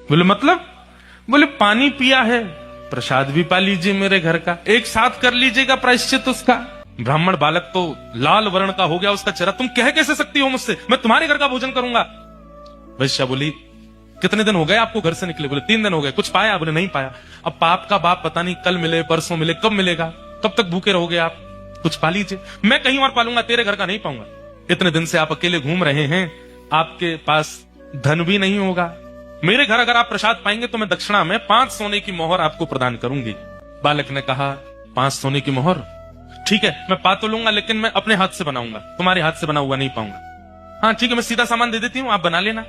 बोले मतलब? बोले पानी पिया है, प्रसाद भी पा लीजिए मेरे घर का, एक साथ कर लीजिएगा प्रायश्चित उसका। ब्राह्मण बालक तो लाल वर्ण का हो गया उसका चेहरा। तुम कह कैसे सकती हो मुझसे, मैं तुम्हारे घर का भोजन करूंगा। वैश्या बोली कितने दिन हो गए आपको घर से निकले? बोले 3 दिन हो गए। कुछ पाया? बोले नहीं पाया। अब पाप का बाप पता नहीं कल मिले परसों मिले, कब मिलेगा, कब तक भूखे रहोगे आप? कुछ पा लीजिए। मैं कहीं और पालूंगा, तेरे घर का नहीं पाऊंगा। इतने दिन से आप अकेले घूम रहे हैं, आपके पास धन भी नहीं होगा। मेरे घर अगर आप प्रसाद पाएंगे तो मैं दक्षिणा में 5 सोने की मोहर आपको प्रदान करूंगी। बालक ने कहा 5 सोने की मोहर? ठीक है, मैं पा तो लूंगा, लेकिन मैं अपने हाथ से बनाऊंगा, तुम्हारे हाथ से बना हुआ नहीं पाऊंगा। हाँ ठीक है, मैं सीधा सामान दे देती हूँ, आप बना लेना।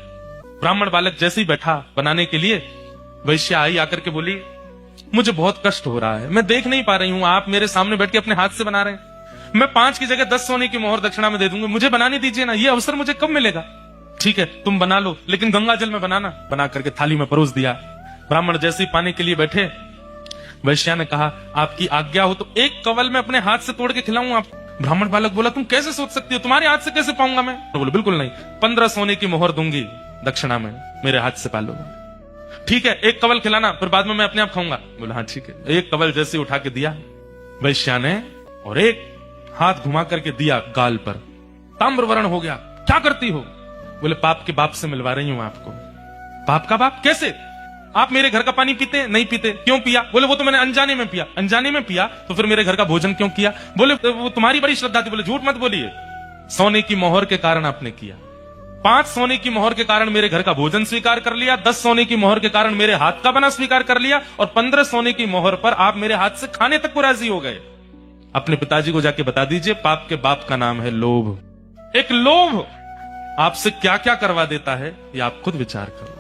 ब्राह्मण बालक जैसे ही बैठा बनाने के लिए, वैश्या आई आकर के बोली मुझे बहुत कष्ट हो रहा है, मैं देख नहीं पा रही हूँ, आप मेरे सामने बैठ के अपने हाथ से बना रहे हैं। मैं 5 की जगह 10 सोने की मोहर दक्षिणा में दे दूंगी, मुझे बनाने दीजिए ना, ये अवसर मुझे कब मिलेगा? ठीक है तुम बना लो, लेकिन गंगा जल में बनाना। बना करके थाली में परोस दिया। ब्राह्मण जैसे ही पाने के लिए बैठे, वैश्या ने कहा आपकी आज्ञा हो तो एक कवल में अपने हाथ से तोड़ के खिलाऊं आप? ब्राह्मण बालक बोला तुम कैसे सोच सकती हो, तुम्हारे हाथ से कैसे पाऊंगा मैं? तो बोले बिल्कुल नहीं, 15 सोने की मोहर दूंगी दक्षिणा में, मेरे हाथ से पालो। ठीक है, एक कवल खिलाना, फिर बाद में मैं अपने आप खाऊंगा। बोला हाँ ठीक है। एक कवल जैसे उठा के दिया वैश्या ने, और एक हाथ घुमा करके दिया गाल पर, ताम्रवर्ण हो गया। क्या करती हो? बोले पाप के बाप से मिलवा रही हूं आपको। पाप का बाप? कैसे? आप मेरे घर का पानी पीते? नहीं पीते। क्यों पिया? बोले वो तो मैंने अनजाने में पिया। अनजाने में पिया तो फिर मेरे घर का भोजन क्यों किया? बोले वो तुम्हारी बड़ी श्रद्धा थी। बोले झूठ मत बोलिए, सोने की मोहर के कारण आपने किया। 5 सोने की मोहर के कारण मेरे घर का भोजन स्वीकार कर लिया, 10 सोने की मोहर के कारण मेरे हाथ का बना स्वीकार कर लिया, और 15 सोने की मोहर पर आप मेरे हाथ से खाने तक को राजी हो गए। अपने पिताजी को जाके बता दीजिए पाप के बाप का नाम है लोभ। एक लोभ आपसे क्या क्या करवा देता है, ये आप खुद विचार करो।